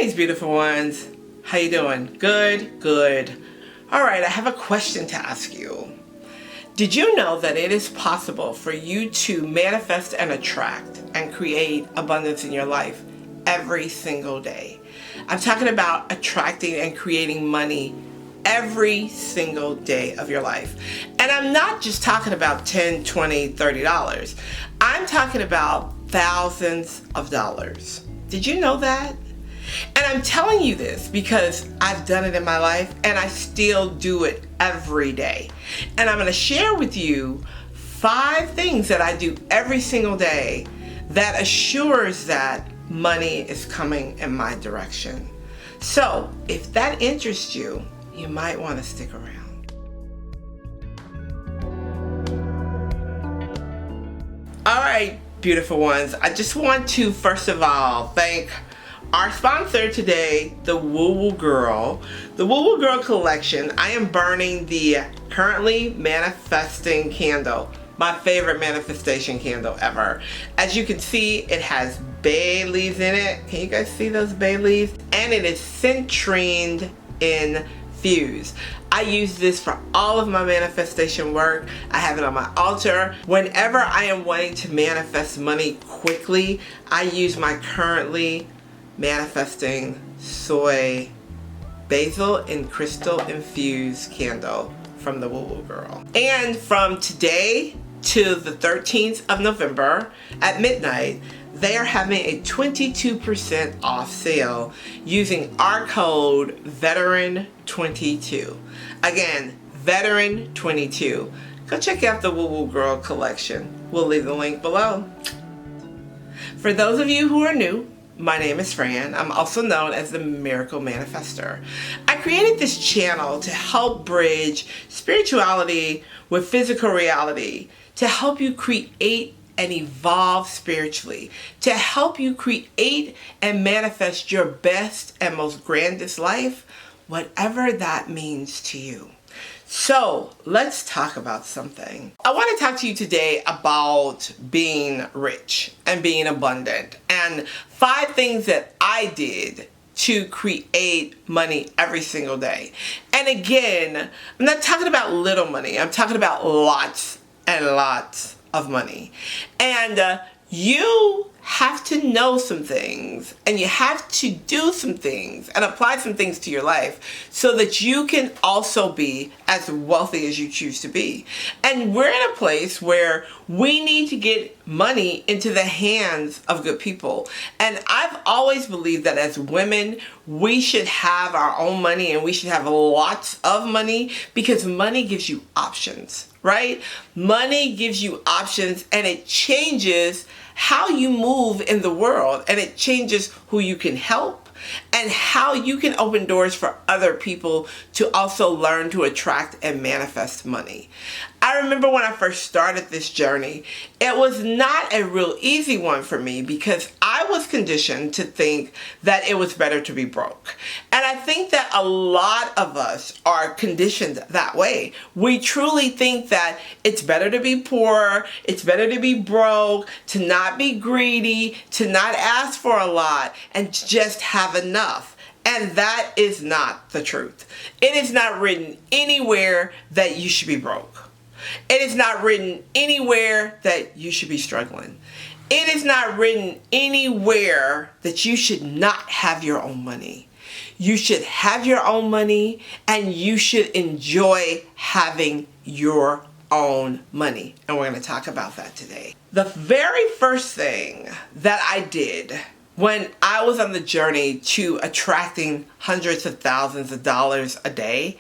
Greetings, beautiful ones. How you doing? Good, good. All right, I have a question to ask you. Did you know that it is possible for you to manifest and attract and create abundance in your life every single day? I'm talking about attracting and creating money every single day of your life. And I'm not just talking about $10, $20, $30. I'm talking about thousands of dollars. Did you know that? And I'm telling you this because I've done it in my life and I still do it every day. And I'm going to share with you 5 things that I do every single day that assures that money is coming in my direction. So if that interests you, you might want to stick around. All right, beautiful ones. I just want to first of all thank our sponsor today, the Woo Woo Girl. The Woo Woo Girl collection. I am burning the currently manifesting candle. My favorite manifestation candle ever. As you can see, it has bay leaves in it. Can you guys see those bay leaves? And it is citrine infused. I use this for all of my manifestation work. I have it on my altar. Whenever I am wanting to manifest money quickly, I use my currently manifesting soy basil and crystal infused candle from the Woo Woo Girl. And from today to the 13th of November at midnight, they are having a 22% off sale using our code VETERAN22. Again, VETERAN22. Go check out the Woo Woo Girl collection. We'll leave the link below. For those of you who are new, my name is Fran. I'm also known as the Miracle Manifester. I created this channel to help bridge spirituality with physical reality, to help you create and evolve spiritually, to help you create and manifest your best and most grandest life, whatever that means to you. So let's talk about something. I want to talk to you today about being rich and being abundant and 5 things that I did to create money every single day. And again, I'm not talking about little money. I'm talking about lots and lots of money. And you have to know some things and you have to do some things and apply some things to your life so that you can also be as wealthy as you choose to be. And we're in a place where we need to get money into the hands of good people. And I've always believed that as women, we should have our own money and we should have lots of money because money gives you options, right? Money gives you options and it changes how you move in the world, and it changes who you can help and how you can open doors for other people to also learn to attract and manifest money. I remember when I first started this journey, it was not a real easy one for me because I was conditioned to think that it was better to be broke. And I think that a lot of us are conditioned that way. We truly think that it's better to be poor, it's better to be broke, to not be greedy, to not ask for a lot, and just have enough. And that is not the truth. It is not written anywhere that you should be broke. It is not written anywhere that you should be struggling. It is not written anywhere that you should not have your own money. You should have your own money and you should enjoy having your own money. And we're going to talk about that today. The very first thing that I did when I was on the journey to attracting hundreds of thousands of dollars a day,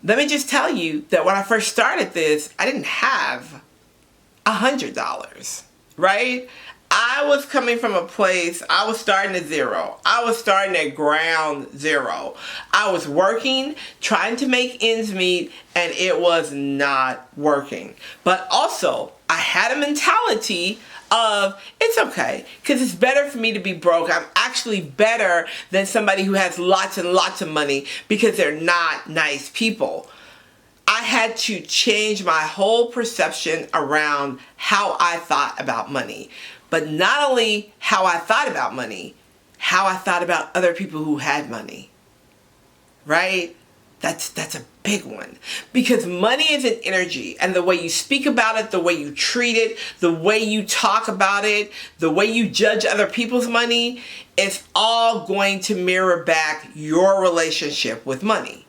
let me just tell you that when I first started this, I didn't have $100, right? I was coming from a place, I was starting at zero. I was starting at ground zero. I was working, trying to make ends meet, and it was not working. But also, I had a mentality of it's okay because it's better for me to be broke. I'm actually better than somebody who has lots and lots of money because they're not nice people. I had to change my whole perception around how I thought about money. But not only how I thought about money, how I thought about other people who had money, right? That's a big one, because money is an energy, and the way you speak about it, the way you treat it, the way you talk about it, the way you judge other people's money, is all going to mirror back your relationship with money.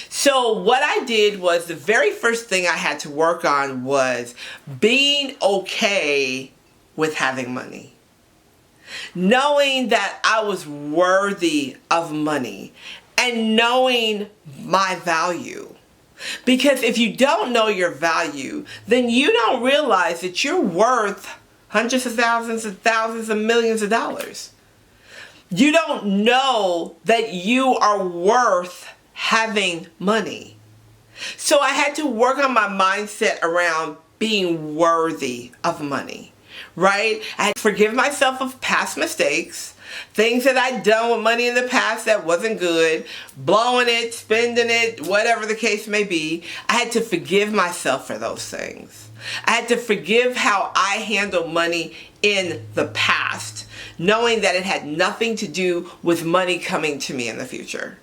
So what I did was, the very first thing I had to work on was being okay with having money. Knowing that I was worthy of money and knowing my value. Because if you don't know your value, then you don't realize that you're worth hundreds of thousands of millions of dollars. You don't know that you are worth having money. So I had to work on my mindset around being worthy of money, right? I had to forgive myself of past mistakes, things that I'd done with money in the past that wasn't good, blowing it, spending it, whatever the case may be. I had to forgive myself for those things. I had to forgive how I handled money in the past, knowing that it had nothing to do with money coming to me in the future.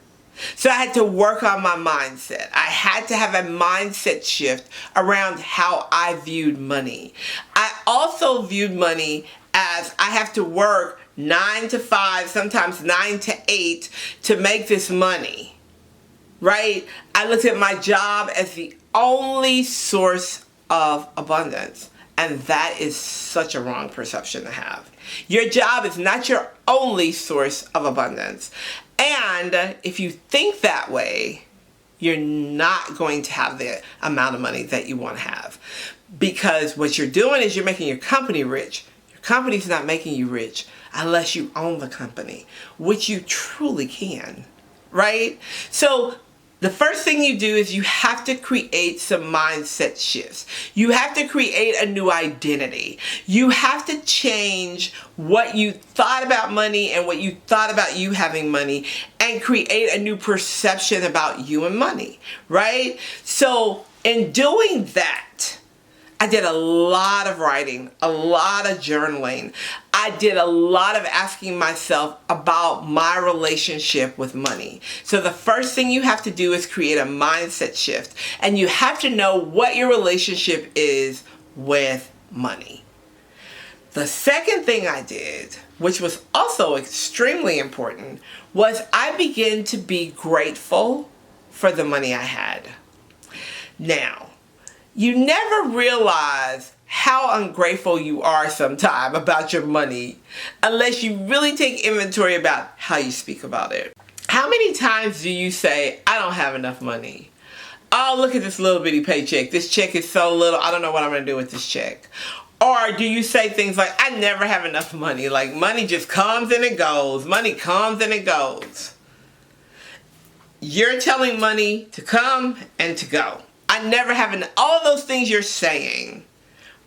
So I had to work on my mindset. I had to have a mindset shift around how I viewed money. I also viewed money as I have to work 9 to 5, sometimes 9 to 8 to make this money, right? I looked at my job as the only source of abundance. And that is such a wrong perception to have. Your job is not your only source of abundance. And if you think that way, you're not going to have the amount of money that you want to have. Because what you're doing is you're making your company rich. Your company's not making you rich unless you own the company, which you truly can, right? So the first thing you do is you have to create some mindset shifts. You have to create a new identity. You have to change what you thought about money and what you thought about you having money, and create a new perception about you and money, right? So in doing that, I did a lot of writing, a lot of journaling. I did a lot of asking myself about my relationship with money. So the first thing you have to do is create a mindset shift, and you have to know what your relationship is with money. The second thing I did, which was also extremely important, was I began to be grateful for the money I had. Now, you never realize how ungrateful you are sometimes about your money unless you really take inventory about how you speak about it. How many times do you say, I don't have enough money? Oh, look at this little bitty paycheck. This check is so little, I don't know what I'm going to do with this check. Or do you say things like, I never have enough money. Like, money just comes and it goes. Money comes and it goes. You're telling money to come and to go. I never have enough. All of those things you're saying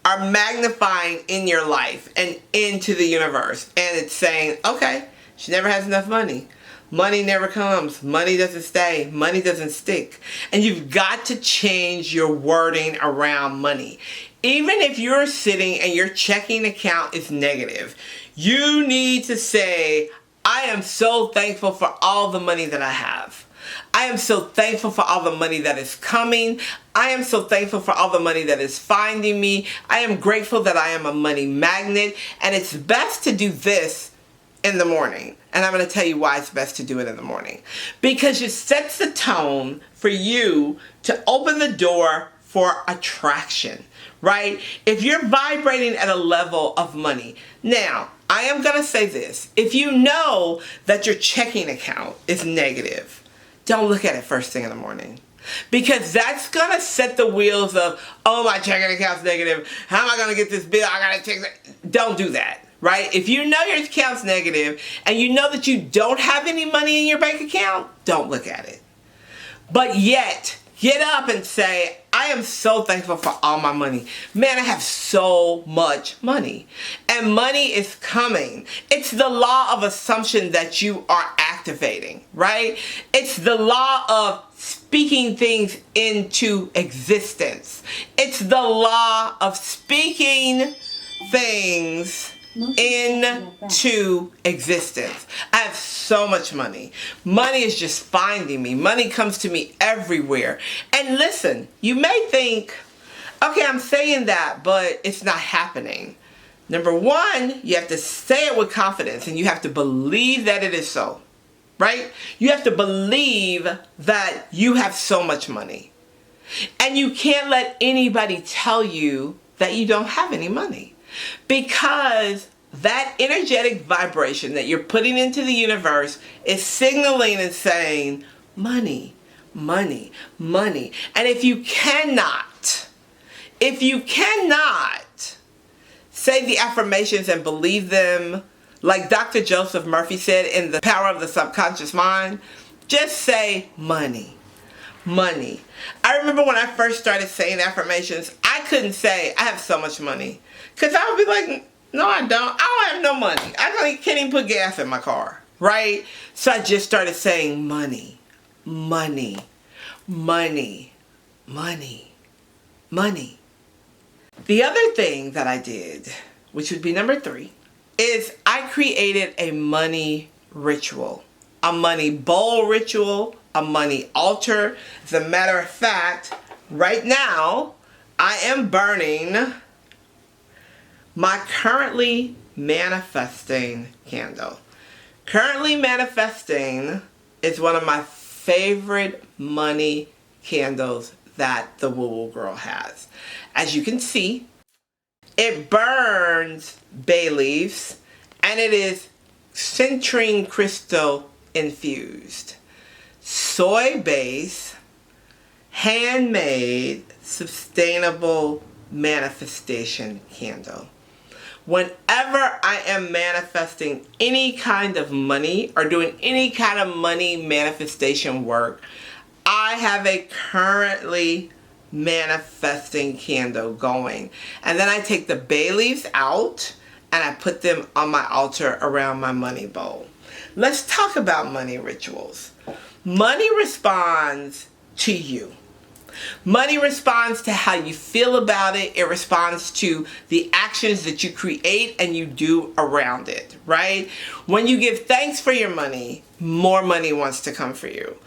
are magnifying in your life and into the universe. And it's saying, okay, she never has enough money. Money never comes. Money doesn't stay. Money doesn't stick. And you've got to change your wording around money. Even if you're sitting and your checking account is negative, you need to say, I am so thankful for all the money that I have. I am so thankful for all the money that is coming. I am so thankful for all the money that is finding me. I am grateful that I am a money magnet. And it's best to do this in the morning. And I'm going to tell you why it's best to do it in the morning. Because it sets the tone for you to open the door for attraction, right? If you're vibrating at a level of money. Now, I am going to say this. If you know that your checking account is negative, don't look at it first thing in the morning. Because that's going to set the wheels of, oh, my checking account's negative. How am I going to get this bill? I got to check that. Don't do that, right? If you know your account's negative and you know that you don't have any money in your bank account, don't look at it. But yet, get up and say, I am so thankful for all my money. Man, I have so much money. And money is coming. It's the law of assumption that you are activating, right? It's the law of speaking things into existence. It's the law of speaking things into existence. I have so much money. Money is just finding me. Money comes to me everywhere. And listen, you may think, okay, I'm saying that, but it's not happening. Number one, you have to say it with confidence and you have to believe that it is so, right? You have to believe that you have so much money. And you can't let anybody tell you that you don't have any money, because that energetic vibration that you're putting into the universe is signaling and saying, money, money, money. And if you cannot say the affirmations and believe them, like Dr. Joseph Murphy said in The Power of the Subconscious Mind, just say money. Money. I remember when I first started saying affirmations, I couldn't say I have so much money, because I would be like, no, I don't have no money. Can't even put gas in my car, right? So I just started saying money, money, money, money, money. The other thing that I did, which would be number 3, is I created a money ritual, a money bowl ritual, a money altar. As a matter of fact, right now, I am burning my currently manifesting candle. Currently manifesting is one of my favorite money candles that the Woo Woo Girl has. As you can see, it burns bay leaves and it is citrine crystal infused. Soy base, handmade, sustainable manifestation candle. Whenever I am manifesting any kind of money or doing any kind of money manifestation work, I have a currently manifesting candle going. And then I take the bay leaves out and I put them on my altar around my money bowl. Let's talk about money rituals. Money responds to you. Money responds to how you feel about it. It responds to the actions that you create and you do around it, right? When you give thanks for your money, more money wants to come for you.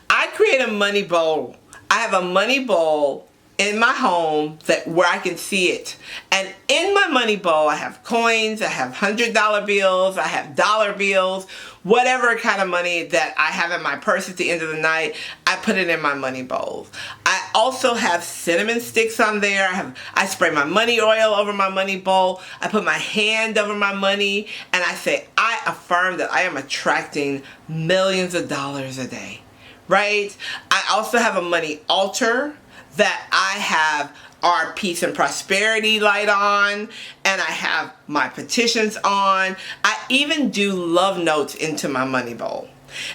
I create a money bowl. I have a money bowl in my home where I can see it. And in my money bowl, I have coins, I have $100 bills, I have dollar bills, whatever kind of money that I have in my purse at the end of the night, I put it in my money bowl. I also have cinnamon sticks on there. I spray my money oil over my money bowl. I put my hand over my money and I say, I affirm that I am attracting millions of dollars a day, right? I also have a money altar that I have our peace and prosperity light on, and I have my petitions on. I even do love notes into my money bowl.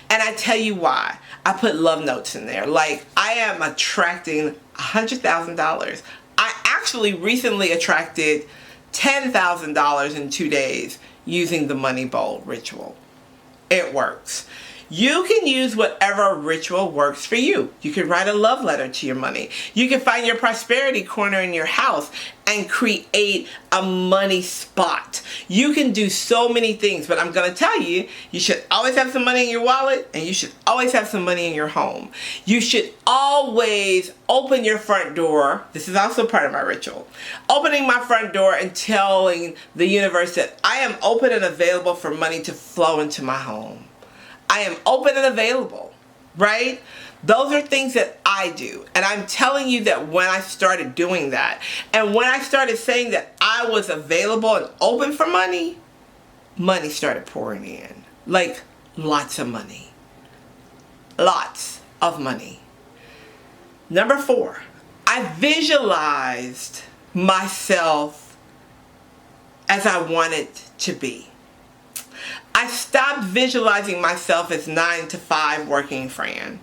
And I tell you why. I put love notes in there. Like, I am attracting $100,000. I actually recently attracted $10,000 in 2 days using the money bowl ritual. It works. You can use whatever ritual works for you. You can write a love letter to your money. You can find your prosperity corner in your house and create a money spot. You can do so many things, but I'm going to tell you, you should always have some money in your wallet and you should always have some money in your home. You should always open your front door. This is also part of my ritual. Opening my front door and telling the universe that I am open and available for money to flow into my home. I am open and available, right? Those are things that I do. And I'm telling you that when I started doing that, and when I started saying that I was available and open for money, money started pouring in. Like, lots of money. Lots of money. Number 4, I visualized myself as I wanted to be. I stopped visualizing myself as 9 to 5 working Fran.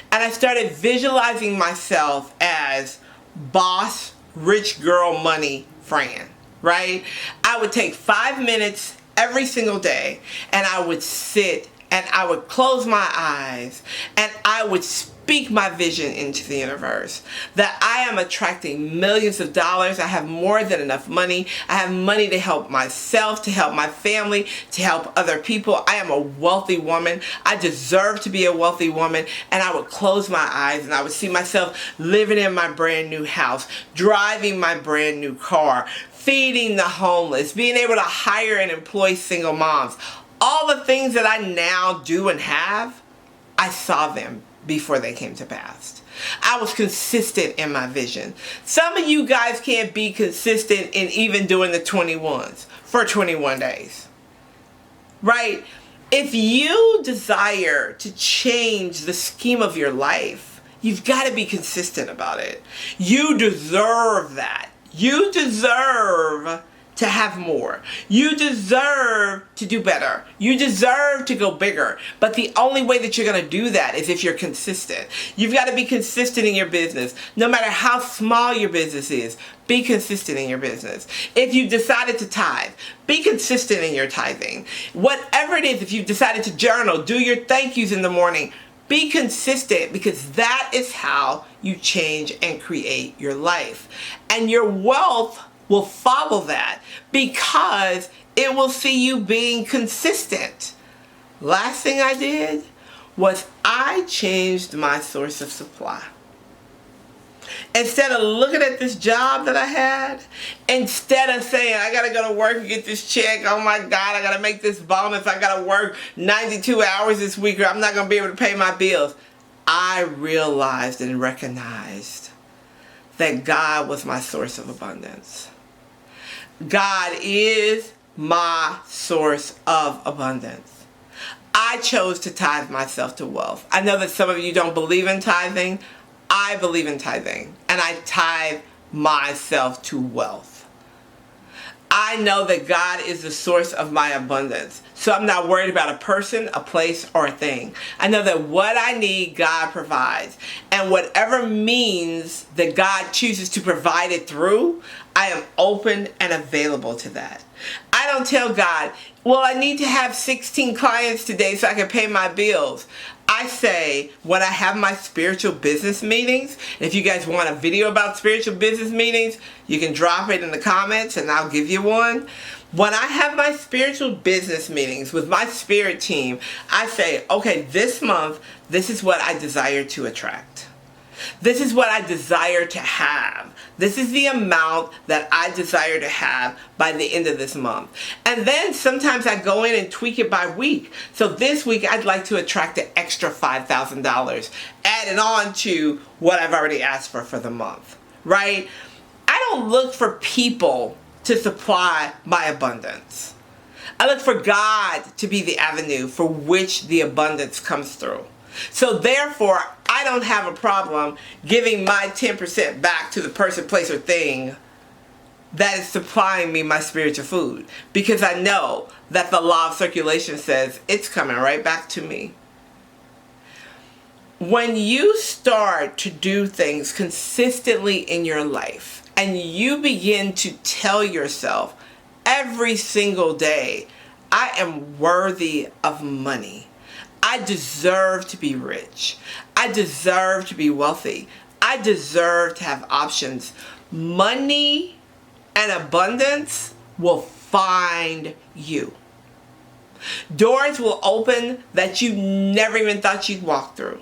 And I started visualizing myself as boss, rich girl, money Fran, right? I would take 5 minutes every single day and I would sit and I would close my eyes and I would speak speak my vision into the universe, that I am attracting millions of dollars. I have more than enough money. I have money to help myself, to help my family, to help other people. I am a wealthy woman. I deserve to be a wealthy woman. And I would close my eyes and I would see myself living in my brand new house, driving my brand new car, feeding the homeless, being able to hire and employ single moms. All the things that I now do and have, I saw them before they came to pass. I was consistent in my vision. Some of you guys can't be consistent in even doing the 21s for 21 days. Right? If you desire to change the scheme of your life, you've got to be consistent about it. You deserve that. You deserve to have more. You deserve to do better. You deserve to go bigger. But the only way that you're going to do that is if you're consistent. You've got to be consistent in your business. No matter how small your business is, be consistent in your business. If you decided to tithe, be consistent in your tithing. Whatever it is, if you've decided to journal, do your thank yous in the morning, be consistent, because that is how you change and create your life. And your wealth will follow that, because it will see you being consistent. Last thing I did was I changed my source of supply. Instead of looking at this job that I had, instead of saying, I gotta go to work and get this check, oh my God, I gotta make this bonus, I gotta work 92 hours this week or I'm not gonna be able to pay my bills, I realized and recognized that God was my source of abundance. God is my source of abundance. I chose to tithe myself to wealth. I know that some of you don't believe in tithing. I believe in tithing, and I tithe myself to wealth. I know that God is the source of my abundance, so I'm not worried about a person, a place, or a thing. I know that what I need, God provides, and whatever means that God chooses to provide it through, I am open and available to that. I don't tell God, well, I need to have 16 clients today so I can pay my bills. I say, when I have my spiritual business meetings, and if you guys want a video about spiritual business meetings, you can drop it in the comments and I'll give you one. When I have my spiritual business meetings with my spirit team, I say, okay, this month, this is what I desire to attract. This is what I desire to have. This is the amount that I desire to have by the end of this month. And then sometimes I go in and tweak it by week. So this week I'd like to attract an extra $5,000 added on to what I've already asked for the month, right? I don't look for people to supply my abundance. I look for God to be the avenue for which the abundance comes through. So therefore, I don't have a problem giving my 10% back to the person, place, or thing that is supplying me my spiritual food, because I know that the law of circulation says it's coming right back to me. When you start to do things consistently in your life and you begin to tell yourself every single day, I am worthy of money. I deserve to be rich. I deserve to be wealthy. I deserve to have options. Money and abundance will find you. Doors will open that you never even thought you'd walk through.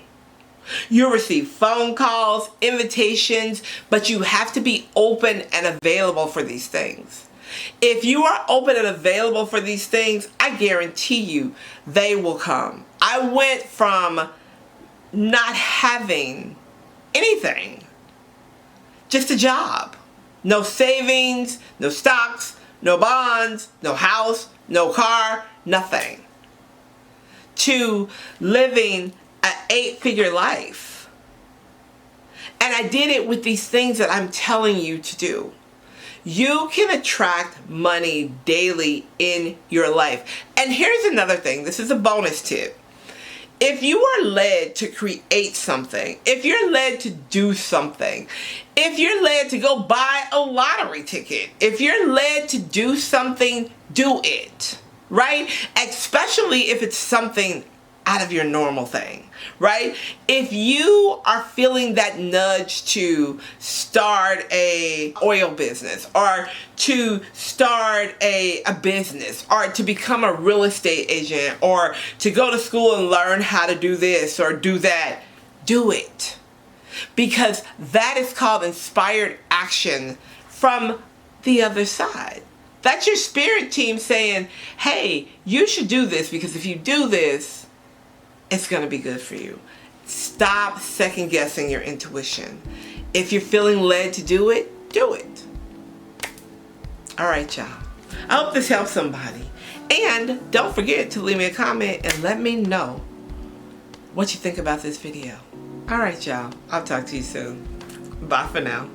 You'll receive phone calls, invitations, but you have to be open and available for these things. If you are open and available for these things, I guarantee you they will come. I went from not having anything, just a job, no savings, no stocks, no bonds, no house, no car, nothing, to living an 8-figure life. And I did it with these things that I'm telling you to do. You can attract money daily in your life. And here's another thing. This is a bonus tip. If you are led to create something, if you're led to do something, if you're led to go buy a lottery ticket, if you're led to do something, do it, right? Especially if it's something out of your normal thing, right? If you are feeling that nudge to start a oil business, or to start a business, or to become a real estate agent, or to go to school and learn how to do this or do that, do it. Because that is called inspired action from the other side. That's your spirit team saying, hey, you should do this, because if you do this, it's going to be good for you. Stop second guessing your intuition. If you're feeling led to do it, do it. All right, y'all. I hope this helps somebody. And don't forget to leave me a comment and let me know what you think about this video. All right, y'all. I'll talk to you soon. Bye for now.